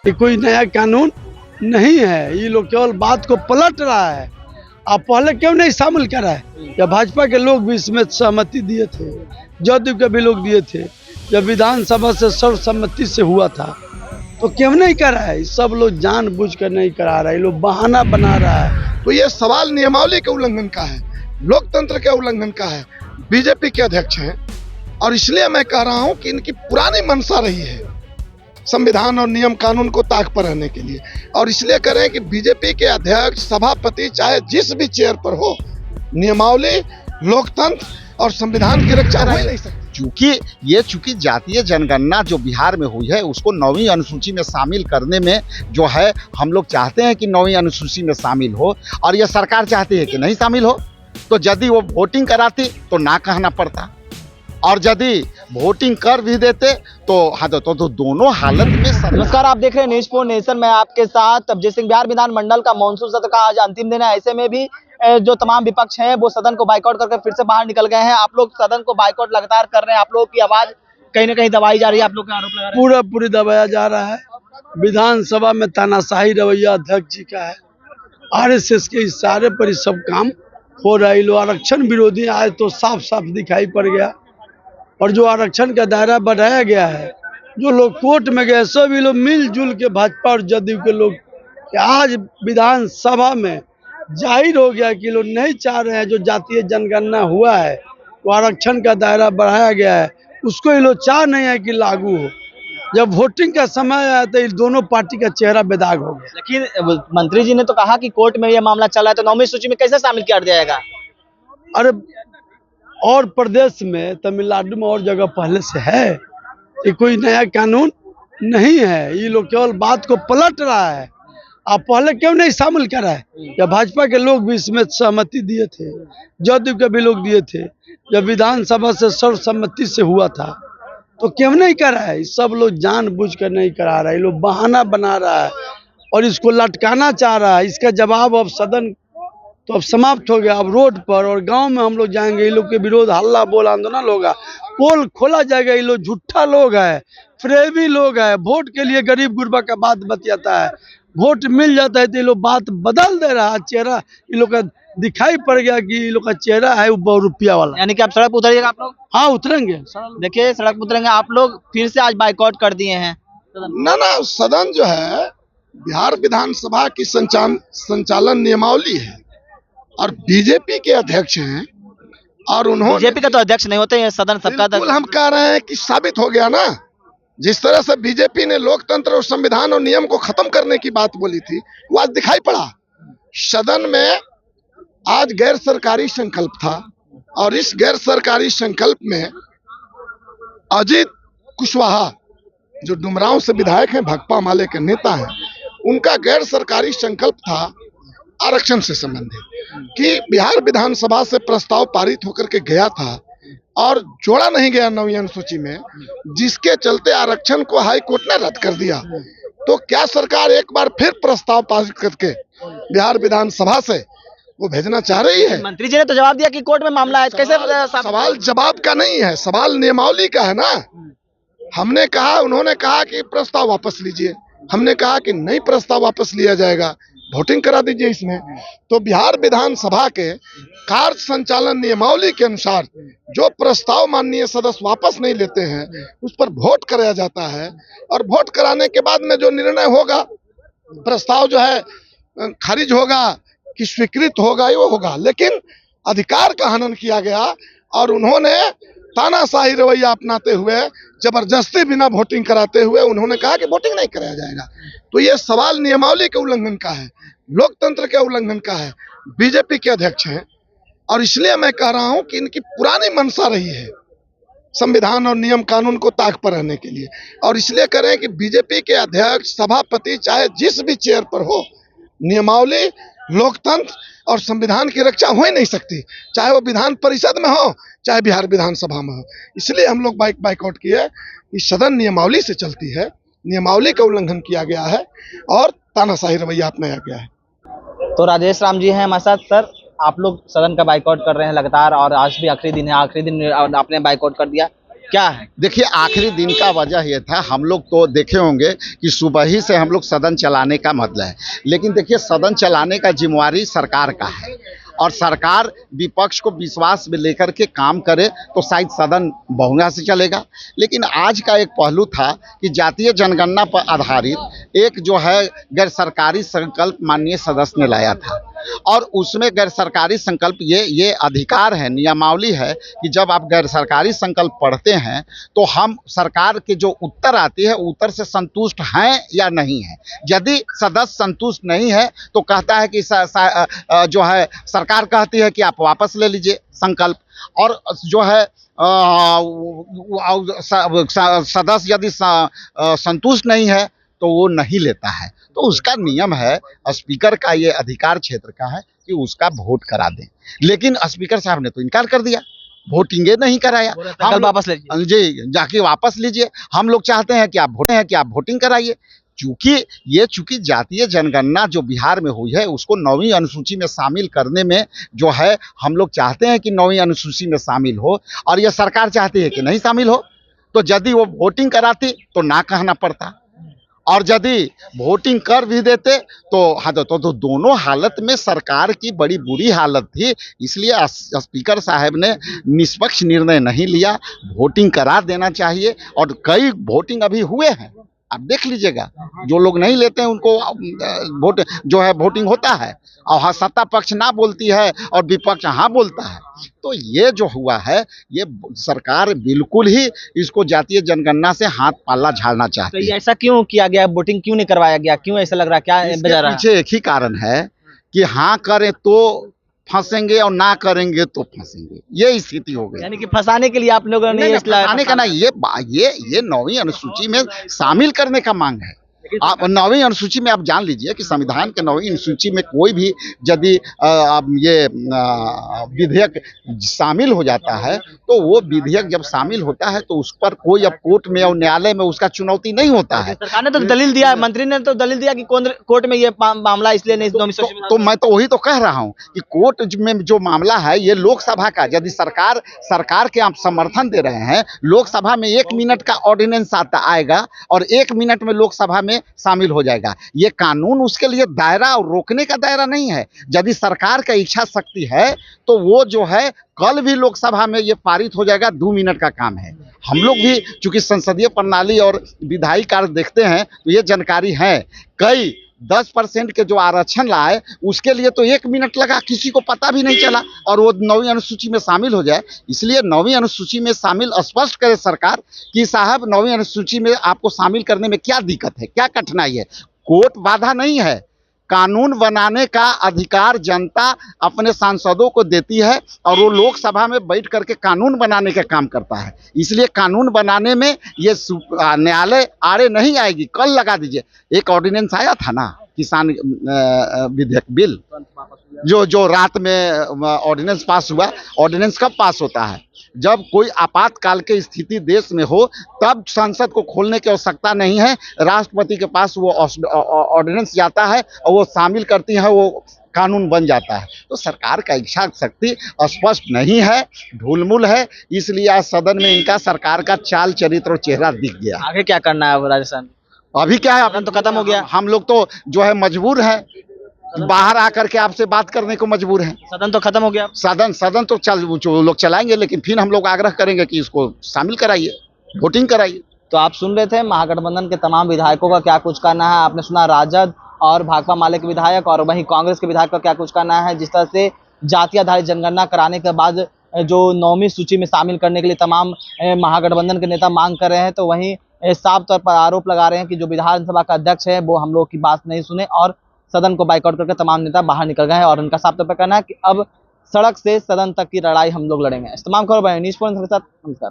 ये कोई नया कानून नहीं है, ये लोग केवल बात को पलट रहा है। आप पहले क्यों नहीं शामिल करा है? या भाजपा के लोग भी इसमें सहमति दिए थे, जदयू के भी लोग दिए थे, जब विधानसभा से सर्वसम्मति से हुआ था तो क्यों नहीं करा है? सब लोग जानबूझकर नहीं करा रहा है, ये लोग बहाना बना रहा है। तो ये सवाल नियमावली के उल्लंघन का है, लोकतंत्र के उल्लंघन का है। बीजेपी के अध्यक्ष हैं और इसलिए मैं कह रहा हूं कि इनकी पुरानी मंशा रही है संविधान और नियम कानून को ताक पर रहने के लिए, और इसलिए कह रहे हैं कि बीजेपी के अध्यक्ष सभापति चाहे जिस भी चेयर पर हो, नियमावली, लोकतंत्र और संविधान की रक्षा हो ही नहीं सकती। चूंकि जातीय जनगणना जो बिहार में हुई है उसको 9वीं अनुसूची में शामिल करने में जो है, हम लोग चाहते हैं कि 9वीं अनुसूची में शामिल हो, और यह सरकार चाहती है कि नहीं शामिल हो। तो यदि वो वोटिंग कराती तो ना कहना पड़ता, और यदि वोटिंग कर भी देते तो हाँ, तो दोनों हालत में नमस्कार, आप देख रहे हैं न्यूज़ फॉर नेशन में आपके साथ अजय सिंह। बिहार विधानमंडल का मानसून सत्र का आज अंतिम दिन है। ऐसे में भी जो तमाम विपक्ष हैं वो सदन को बाइकआउट करके फिर से बाहर निकल गए हैं। आप लोग सदन को बाइकआउट लगातार कर रहे हैं, आप लोगों की आवाज कहीं ना कहीं दबाई जा रही है, आप लोग का आरोप लगा रहे हैं। पूरी दबाया जा रहा है। विधानसभा में तानाशाही रवैया अध्यक्ष जी का है, आरएसएस के इशारे पर ही सब काम हो रहा है। लोग आरक्षण विरोधी आए तो साफ साफ दिखाई पड़ गया, और जो आरक्षण का दायरा बढ़ाया गया है, जो लोग कोर्ट में गए सभी लोग मिलजुल के भाजपा और जदयू के लोग, आज विधानसभा में जाहिर हो गया कि लोग नहीं चाह रहे हैं जो जातीय जनगणना हुआ है, वो आरक्षण का दायरा बढ़ाया गया है, उसको ये लोग चाह नहीं है कि लागू हो। जब वोटिंग का समय आया तो इन दोनों पार्टी का चेहरा बेदाग हो गया। लेकिन मंत्री जी ने तो कहा कि कोर्ट में यह मामला चला है, तो 9वीं सूची में कैसे शामिल किया जाएगा? अरे और प्रदेश में, तमिलनाडु में और जगह पहले से है, ये कोई नया कानून नहीं है। ये लोग केवल बात को पलट रहा है। आप पहले क्यों नहीं शामिल करा है? या भाजपा के लोग भी इसमें सहमति दिए थे, जदयू के भी लोग दिए थे, जब विधानसभा से सर्वसम्मति से हुआ था तो क्यों नहीं करा है? सब लोग जानबूझकर नहीं करा रहा है, ये लोग बहाना बना रहा है और इसको लटकाना चाह रहा है। इसका जवाब अब सदन तो अब समाप्त हो गया। अब रोड पर और गांव में हम लोग जाएंगे, ये लोग के विरोध हल्ला बोल आंदोलन होगा, पोल खोला जाएगा। ये लोग झूठा लोग है, फ्रेबी लोग है, वोट के लिए गरीब गुरबा का बात बतियाता है, वोट मिल जाता है तो ये लोग बात बदल दे रहा है। चेहरा ये लोग का दिखाई पड़ गया कि ये लोग का चेहरा है वो ₹100 वाला। यानी कि आप सड़क पर उतरिएगा? आप लोग? हाँ उतरेंगे, देखिए सड़क पर उतरेंगे। आप लोग फिर से आज बाइकआउट कर दिए हैं ना, सदन जो है बिहार विधानसभा की संचालन नियमावली है, और बीजेपी के अध्यक्ष हैं, और उन्होंने, बीजेपी का तो अध्यक्ष नहीं होते, ये सदन सबका। बिल्कुल हम कह रहे हैं कि साबित हो गया ना, जिस तरह से बीजेपी ने लोकतंत्र और संविधान और नियम को खत्म करने की बात बोली थी, वो आज दिखाई पड़ा। सदन में आज गैर सरकारी संकल्प था, और इस गैर सरकारी संकल्प में अजीत कुशवाहा जो डुमरांव से विधायक हैं, भाकपा माले के नेता हैं, उनका गैर सरकारी संकल्प था आरक्षण से संबंधित, कि बिहार विधानसभा से प्रस्ताव पारित होकर के गया था और जोड़ा नहीं गया 9वीं अनुसूची में, जिसके चलते आरक्षण को हाई कोर्ट ने रद्द कर दिया। तो क्या सरकार एक बार फिर प्रस्ताव पारित करके बिहार विधानसभा से वो भेजना चाह रही है? मंत्री जी ने तो जवाब दिया कि कोर्ट में मामला है। कैसे सवाल जवाब का नहीं है, सवाल नियमावली का है ना। हमने कहा, उन्होंने कहा कि प्रस्ताव वापस लीजिए, हमने कहा कि नहीं प्रस्ताव वापस लिया जाएगा, वोटिंग करा दीजिए इसमें। तो बिहार विधानसभा के कार्य संचालन नियमावली के अनुसार जो प्रस्ताव माननीय सदस्य वापस नहीं लेते हैं उस पर वोट कराया जाता है, और वोट कराने के बाद में जो निर्णय होगा, प्रस्ताव जो है खारिज होगा कि स्वीकृत होगा, वो होगा। लेकिन अधिकार का हनन किया गया, और उन्होंने तानाशाही रवैया अपनाते हुए, जबरदस्ती बिना वोटिंग कराते हुए उन्होंने कहा कि वोटिंग नहीं कराया जाएगा। तो ये सवाल नियमावली के उल्लंघन का है, लोकतंत्र के उल्लंघन का है। बीजेपी के अध्यक्ष हैं, और इसलिए मैं कह रहा हूं कि इनकी पुरानी मंशा रही है संविधान और नियम कानून को ताक पर रहने के लिए, और इसलिए कह रहे हैं कि बीजेपी के अध्यक्ष सभापति चाहे जिस भी चेयर पर हो, नियमावली, लोकतंत्र और संविधान की रक्षा हो ही नहीं सकती, चाहे वो विधान परिषद में हो चाहे बिहार विधानसभा में हो। इसलिए हम लोग बाइकआउट किए कि सदन नियमावली से चलती है, नियमावली का उल्लंघन किया गया है और तानाशाही रवैया अपनाया गया है। तो राजेश राम जी हैं हमारे साथ। सर, आप लोग सदन का बाइकआउट कर रहे हैं लगातार, और आज भी आखिरी दिन है, आखिरी दिन आपने बाइकआउट कर दिया, क्या है? देखिए, आखिरी दिन का वजह ये था, हम लोग तो देखे होंगे कि सुबह ही से हम लोग सदन चलाने का मतलब है, लेकिन देखिए सदन चलाने का जिम्मेवारी सरकार का है और सरकार विपक्ष को विश्वास में लेकर के काम करे तो शायद सदन बहुमत से चलेगा। लेकिन आज का एक पहलू था कि जातीय जनगणना पर आधारित एक जो है गैर सरकारी संकल्प माननीय सदस्य ने लाया था और उसमें गैर सरकारी संकल्प ये अधिकार है, नियमावली है कि जब आप गैर सरकारी संकल्प पढ़ते हैं तो हम सरकार के जो उत्तर आती है उत्तर से संतुष्ट हैं या नहीं है। यदि सदस्य संतुष्ट नहीं है तो कहता है कि जो है सरकार कहती है कि आप वापस ले लीजिए संकल्प, और जो है सदस्य यदि संतुष्ट नहीं है तो वो नहीं लेता है। तो उसका नियम है, स्पीकर का ये अधिकार क्षेत्र का है कि उसका वोट करा दें, लेकिन स्पीकर साहब ने तो इनकार कर दिया, वोटिंग नहीं कराया। हम वापस लीजिए जी, जाके वापस लीजिए। हम लोग चाहते हैं कि आप वोटिंग कराइए। चूंकि जातीय जनगणना जो बिहार में हुई है उसको 9वीं अनुसूची में शामिल करने में जो है हम लोग चाहते हैं कि 9वीं अनुसूची में शामिल हो और यह सरकार चाहती है कि नहीं शामिल हो। तो यदि वो वोटिंग कराती तो ना कहना पड़ता, और यदि वोटिंग कर भी देते तो हाँ तो दोनों हालत में सरकार की बड़ी बुरी हालत थी। इसलिए स्पीकर साहब ने निष्पक्ष निर्णय नहीं लिया, वोटिंग करा देना चाहिए। और कई वोटिंग अभी हुए हैं, आप देख लीजिएगा, जो लोग नहीं लेते हैं उनको वोट जो है वोटिंग होता है और हाँ सत्ता पक्ष ना बोलती है और विपक्ष हाँ बोलता है। तो ये जो हुआ है ये सरकार बिल्कुल ही इसको जातीय जनगणना से हाथ पाला झाड़ना तो चाहती ये है। ऐसा क्यों किया गया, वोटिंग क्यों नहीं करवाया गया, क्यों ऐसा लग रहा है, क्या इसके वजह रहा? पीछे एक ही कारण है कि हाँ करें तो फंसेंगे और ना करेंगे तो फंसेंगे, ये स्थिति हो गई। यानी कि फंसाने के लिए आप लोगों ने नहीं, इसलिए फंसाने का ना, ये 9वीं अनुसूची में शामिल करने का मांग है। आप 9वीं अनुसूची में आप जान लीजिए कि संविधान के 9वीं अनुसूची में कोई भी यदि ये विधेयक शामिल हो जाता है तो वो विधेयक जब शामिल होता है तो उस पर कोई अब कोर्ट में और न्यायालय में उसका चुनौती नहीं होता है। सरकार ने तो दलील दिया, मंत्री ने तो दलील दिया कि कोर्ट में ये मामला इसलिए नहीं 9वीं सूची में तो मैं तो वही तो कह रहा हूँ कि कोर्ट में जो मामला है ये लोकसभा का, यदि सरकार के आप समर्थन दे रहे हैं, लोकसभा में 1 मिनट का ऑर्डिनेंस आएगा और 1 मिनट में लोकसभा में शामिल हो जाएगा। ये कानून उसके लिए दायरा और रोकने का दायरा नहीं है। यदि सरकार का इच्छा शक्ति है तो वो जो है कल भी लोकसभा में ये पारित हो जाएगा, 2 मिनट का काम है। हम लोग भी चूंकि संसदीय प्रणाली और विधायी कार्य देखते हैं तो ये जानकारी है। कई 10% के जो आरक्षण लाए उसके लिए तो 1 मिनट लगा, किसी को पता भी नहीं चला और वो 9वीं अनुसूची में शामिल हो जाए। इसलिए 9वीं अनुसूची में शामिल स्पष्ट करे सरकार कि साहब 9वीं अनुसूची में आपको शामिल करने में क्या दिक्कत है, क्या कठिनाई है। कोर्ट बाधा नहीं है, कानून बनाने का अधिकार जनता अपने सांसदों को देती है और वो लोकसभा में बैठ करके कानून बनाने का काम करता है। इसलिए कानून बनाने में ये न्यायालय आड़े नहीं आएगी। कल लगा दीजिए, एक ऑर्डिनेंस आया था ना किसान विधेयक बिल, जो रात में ऑर्डिनेंस पास हुआ। ऑर्डिनेंस कब पास होता है? जब कोई आपातकाल की स्थिति देश में हो, तब संसद को खोलने की आवश्यकता नहीं है, राष्ट्रपति के पास वो ऑर्डिनेंस जाता है और वो शामिल करती है, वो कानून बन जाता है। तो सरकार का इच्छा शक्ति स्पष्ट नहीं है, ढुलमुल है। इसलिए आज सदन में इनका सरकार का चाल चरित्र और चेहरा दिख गया। आगे क्या करना है राजस्थान? अभी क्या है, सदन तो खत्म हो गया। हम लोग तो जो है मजबूर हैं, बाहर आकर के आपसे बात करने को मजबूर हैं। सदन तो खत्म हो गया। सदन तो लोग चलाएंगे, लेकिन फिर हम लोग आग्रह करेंगे कि इसको शामिल कराइए, वोटिंग कराइए। तो आप सुन रहे थे महागठबंधन के तमाम विधायकों का क्या कुछ कहना है। आपने सुना राजद और भाकपा माले के विधायक और वहीं कांग्रेस के विधायक का क्या कुछ कहना है। जिस तरह से जाति आधारित जनगणना कराने के बाद जो 9वीं सूची में शामिल करने के लिए तमाम महागठबंधन के नेता मांग कर रहे हैं, तो वहीं साफ तौर पर आरोप लगा रहे हैं कि जो विधानसभा का अध्यक्ष है वो हम लोग की बात नहीं सुने और सदन को बाइकआउट करके तमाम नेता बाहर निकल गए हैं। और उनका साफ तौर पर कहना है कि अब सड़क से सदन तक की लड़ाई हम लोग लड़ेंगे। इस तमाम खबर न्यूज़ पॉइंट के साथ नमस्कार।